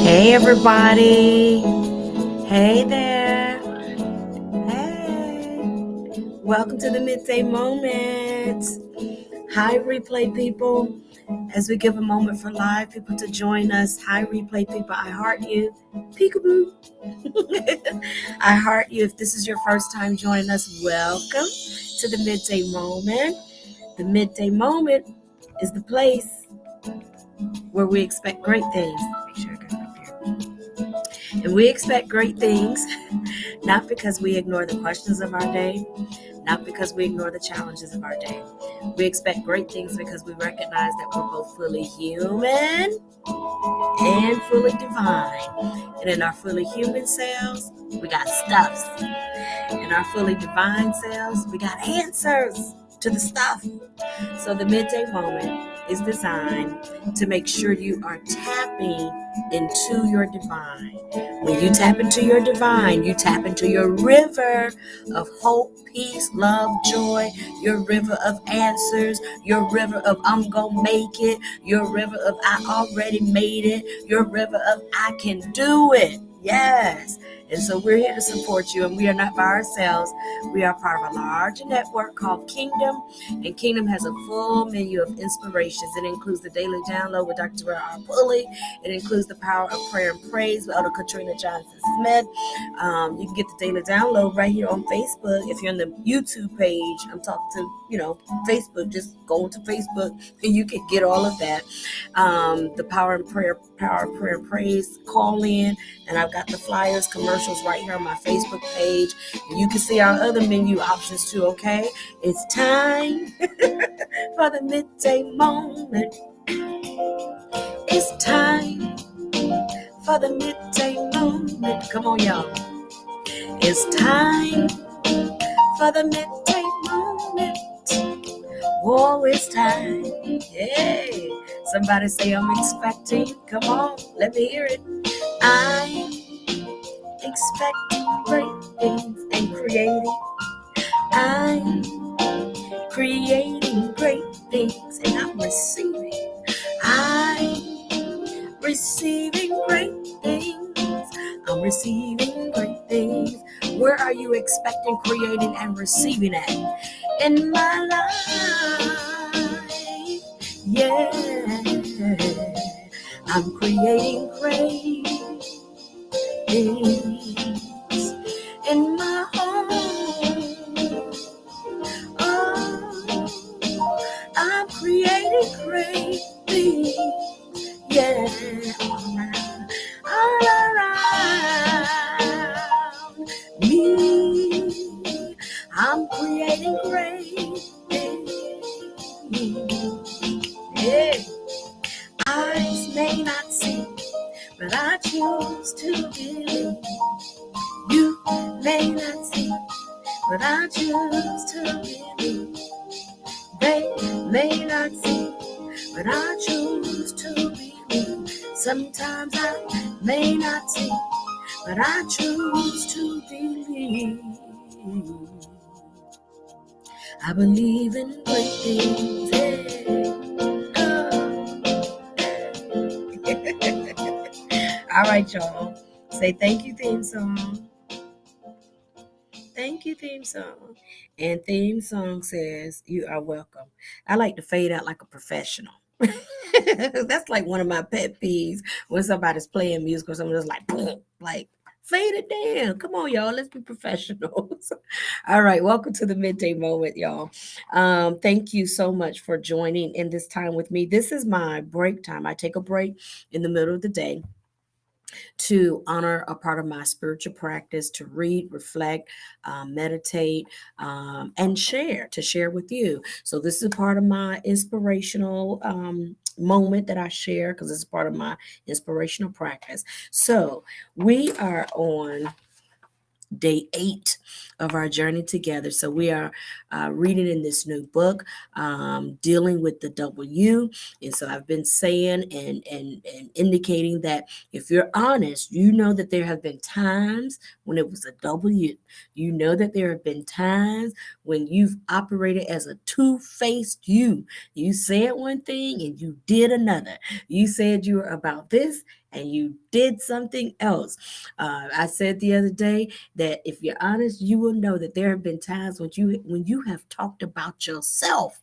Hey everybody. Hey there. Hey. Welcome to the Midday Moment. Hi replay people. As we give a moment for live people to join us. Hi replay people. I heart you. Peekaboo. I heart you. If this is your first time joining us, welcome to the Midday Moment. The Midday Moment is the place where we expect great things. Make sure I got it up here. And we expect great things, not because we ignore the questions of our day, not because we ignore the challenges of our day. We expect great things because we recognize that we're both fully human and fully divine. And in our fully human selves, we got stuffs. In our fully divine selves, we got answers to the stuff. So the Midday Moment is designed to make sure you are tapping into your divine. When you tap into your divine, you tap into your river of hope, peace, love, joy, your river of answers, your river of I'm gonna make it, your river of I already made it, your river of I can do it. Yes. And so we're here to support you, and we are not by ourselves. We are part of a larger network called Kingdom, and Kingdom has a full menu of inspirations. It includes the daily download with doctorpulley. It includes the power of prayer and praise with Elder Katrina Johnson Smith. You can get the daily download right here on Facebook. If you're on the YouTube page, I'm talking to, Facebook, just go to Facebook and you can get all of that. The power of prayer and praise call in, and I've got the flyers, commercials right here on my Facebook page. You can see our other menu options too, okay? It's time for the midday moment. It's time for the midday moment. Come on, y'all. It's time for the midday moment. Oh, it's time. Yay. Somebody say I'm expecting. Come on, let me hear it. I'm expecting great things and creating. I'm creating great things and I'm receiving. I'm receiving great things. I'm receiving great things. Where are you expecting, creating, and receiving at? In my life, yeah. I'm creating great things in my home. Oh, I'm creating great things, yeah, all around me. I'm creating great things, yeah. Eyes may not see, but I choose to believe. You may not see, but I choose to believe. They may not see, but I choose to believe. Sometimes I may not see, but I choose to believe. I believe in great things. Hey. All right, y'all. Say thank you, theme song. Thank you, theme song. And theme song says, you are welcome. I like to fade out like a professional. That's like one of my pet peeves when somebody's playing music or something just like, boom, like, fade it down. Come on, y'all. Let's be professionals. All right. Welcome to the Midday Moment, y'all. Thank you so much for joining in this time with me. This is my break time. I take a break in the middle of the day to honor a part of my spiritual practice, to read, reflect, meditate, and share with you. So this is part of my inspirational moment that I share because it's part of my inspirational practice. So we are on day 8 of our journey together. So we are reading in this new book, dealing with the W. And so I've been saying and indicating that if you're honest, you know that there have been times when it was a W. You know that there have been times when you've operated as a two-faced you. You said one thing and you did another. You said you were about this and you did something else. I said the other day that if you're honest, you will know that there have been times when you have talked about yourself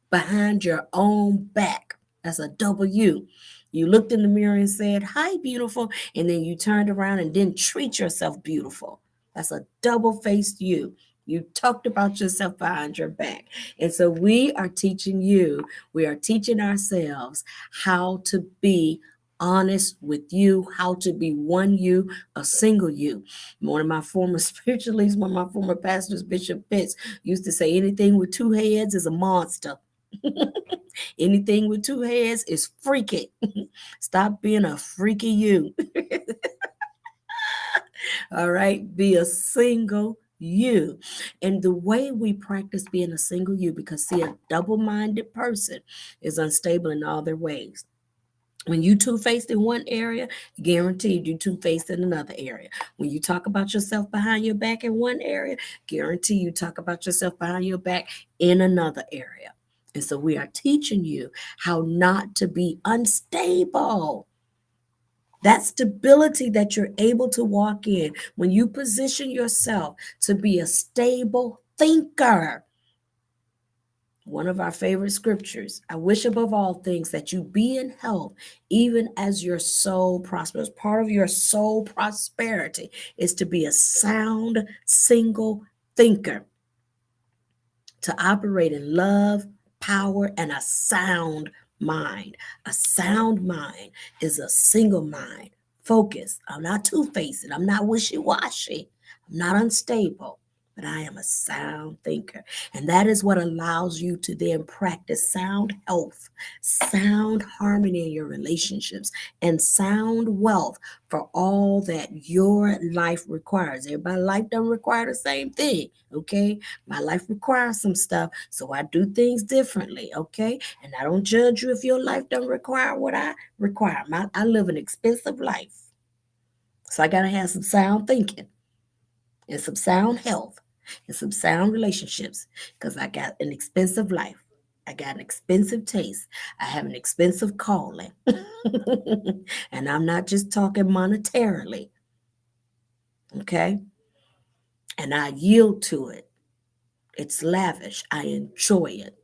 behind your own back. That's a W. You looked in the mirror and said, "Hi, beautiful," and then you turned around and didn't treat yourself beautiful. That's a double-faced you. You talked about yourself behind your back. And so we are teaching ourselves how to be honest with you, how to be one you, a single you. One of my former spiritual leaders, one of my former pastors, Bishop Pitts, used to say anything with two heads is a monster. Anything with two heads is freaky. Stop being a freaky you. All right, be a single you. And the way we practice being a single you, because see, a double-minded person is unstable in all their ways. When you two-faced in one area, guaranteed you two-faced in another area. When you talk about yourself behind your back in one area, guarantee you talk about yourself behind your back in another area. And so we are teaching you how not to be unstable. That stability that you're able to walk in when you position yourself to be a stable thinker. One of our favorite scriptures, I wish above all things that you be in health, even as your soul prospers. Part of your soul prosperity is to be a sound, single thinker, to operate in love, power, and a sound mind. A sound mind is a single mind. Focus. I'm not two-faced. I'm not wishy-washy. I'm not unstable, but I am a sound thinker. And that is what allows you to then practice sound health, sound harmony in your relationships, and sound wealth for all that your life requires. Everybody's life doesn't require the same thing, okay? My life requires some stuff, so I do things differently, okay? And I don't judge you if your life doesn't require what I require. I live an expensive life, so I got to have some sound thinking and some sound health and some sound relationships because I got an expensive life. I got an expensive taste. I have an expensive calling. And I'm not just talking monetarily, okay? And I yield to it. It's lavish. I enjoy it.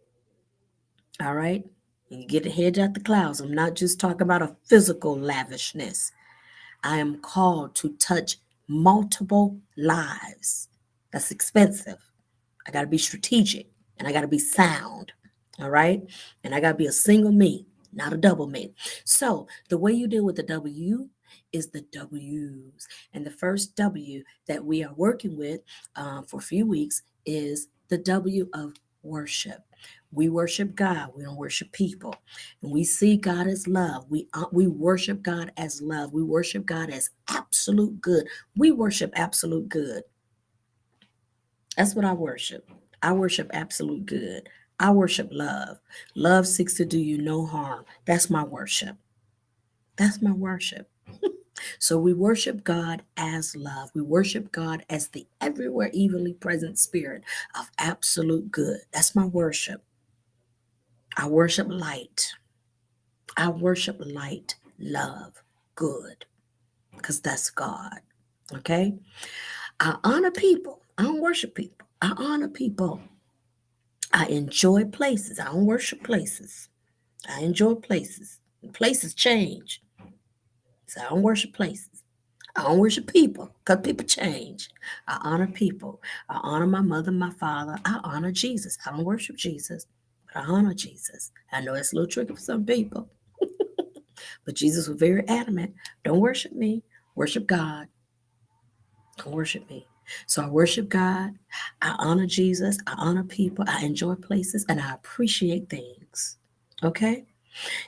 All right? And you get the head out the clouds. I'm not just talking about a physical lavishness. I am called to touch multiple lives. That's expensive. I got to be strategic and I got to be sound. All right? And I got to be a single me, not a double me. So the way you deal with the W is the W's. And the first W that we are working with for a few weeks is the W of worship. We worship God. We don't worship people. And we see God as love. We worship God as love. We worship God as absolute good. We worship absolute good. That's what I worship. I worship absolute good. I worship love. Love seeks to do you no harm. That's my worship. That's my worship. So we worship God as love. We worship God as the everywhere evenly present spirit of absolute good. That's my worship. I worship light. I worship light, love, good, because that's God. Okay? I honor people. I don't worship people. I honor people. I enjoy places. I don't worship places. I enjoy places. Places change. So I don't worship places. I don't worship people because people change. I honor people. I honor my mother, my father. I honor Jesus. I don't worship Jesus, but I honor Jesus. I know it's a little tricky for some people, but Jesus was very adamant. Don't worship me. Worship God. Don't worship me. So I worship God. I honor Jesus. I honor people. I enjoy places and I appreciate things. Okay?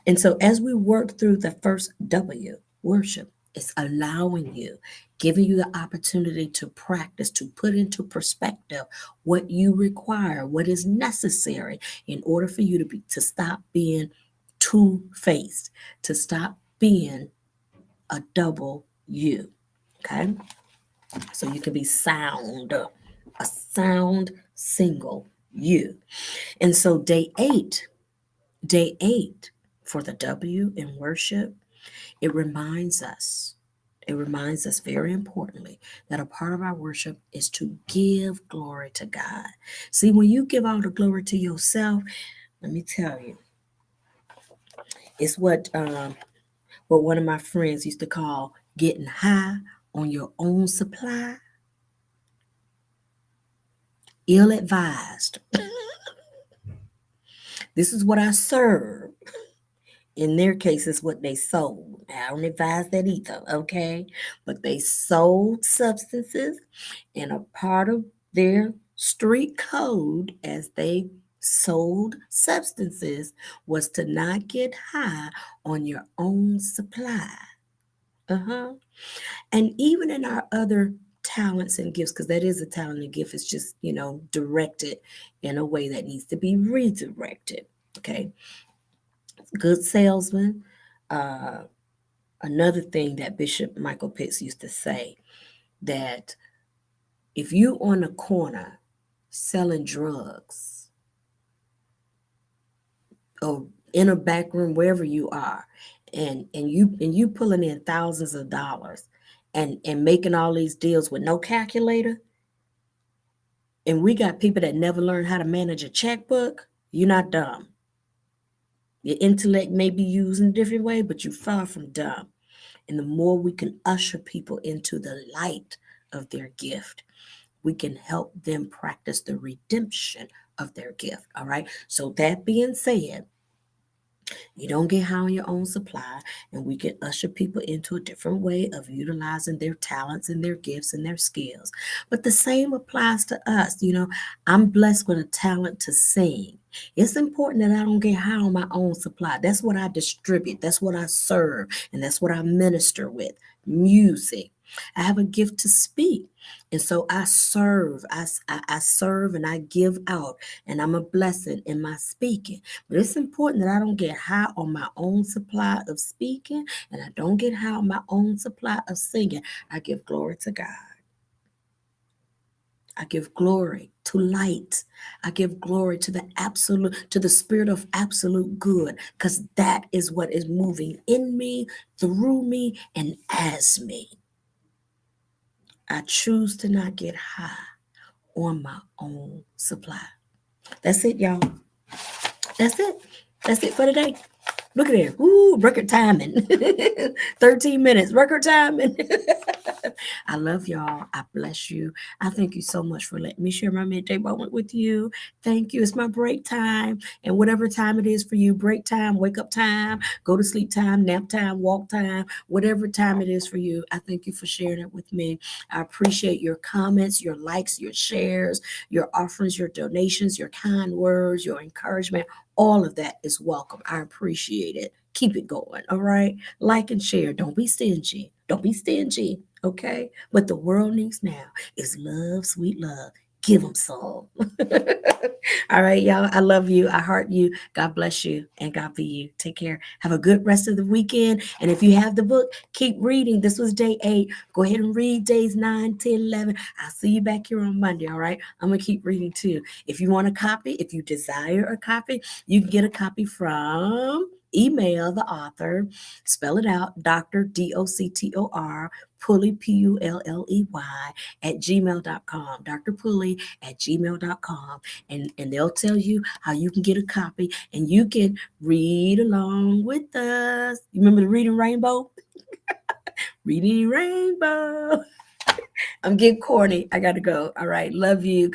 And so as we work through the first W, worship, it's allowing you, giving you the opportunity to practice, to put into perspective what you require, what is necessary in order for you to stop being two-faced, to stop being a double you. Okay? So you can be sound, a sound single you. And so day eight for the W in worship It reminds us, very importantly, that a part of our worship is to give glory to God. See, when you give all the glory to yourself, let me tell you, it's what one of my friends used to call getting high on your own supply. Ill advised. This is what I serve. In their case, it's what they sold. I don't advise that either, okay? But they sold substances, and a part of their street code as they sold substances was to not get high on your own supply. Uh-huh. And even in our other talents and gifts, because that is a talent and gift, it's just, directed in a way that needs to be redirected. Okay. Good salesman. Uh, Another thing that Bishop Michael Pitts used to say, that if you on a corner selling drugs or in a back room, wherever you are, and you pulling in thousands of dollars and making all these deals with no calculator, and we got people that never learned how to manage a checkbook, you're not dumb. Your intellect may be used in a different way, but you're far from dumb. And the more we can usher people into the light of their gift, we can help them practice the redemption of their gift. All right. So that being said, you don't get high on your own supply, and we can usher people into a different way of utilizing their talents and their gifts and their skills. But the same applies to us. I'm blessed with a talent to sing. It's important that I don't get high on my own supply. That's what I distribute, that's what I serve, and that's what I minister with music. I have a gift to speak. And so I serve. I serve and I give out, and I'm a blessing in my speaking. But it's important that I don't get high on my own supply of speaking, and I don't get high on my own supply of singing. I give glory to God. I give glory to light. I give glory to the absolute, to the spirit of absolute good, because that is what is moving in me, through me, and as me. I choose to not get high on my own supply. That's it, y'all. That's it. That's it for today. Look at there. Ooh, record timing. 13 minutes, record timing. I love y'all. I bless you. I thank you so much for letting me share my midday moment with you. Thank you. It's my break time. And whatever time it is for you, break time, wake up time, go to sleep time, nap time, walk time, whatever time it is for you, I thank you for sharing it with me. I appreciate your comments, your likes, your shares, your offerings, your donations, your kind words, your encouragement. All of that is welcome. I appreciate it. Keep it going. All right. Like and share. Don't be stingy. Don't be stingy. Okay. What the world needs now is love, sweet love. Give them some. All right, y'all. I love you. I heart you. God bless you and God be you. Take care. Have a good rest of the weekend. And if you have the book, keep reading. This was day 8. Go ahead and read days 9, 10, 11. I'll see you back here on Monday. All right. I'm going to keep reading too. If you want a copy, if you desire a copy, you can get a copy from email the author, spell it out, Dr. Doctor Pulley, Pulley, at gmail.com, drpulley@gmail.com. And they'll tell you how you can get a copy and you can read along with us. You remember the Reading Rainbow? Reading Rainbow. I'm getting corny. I got to go. All right. Love you.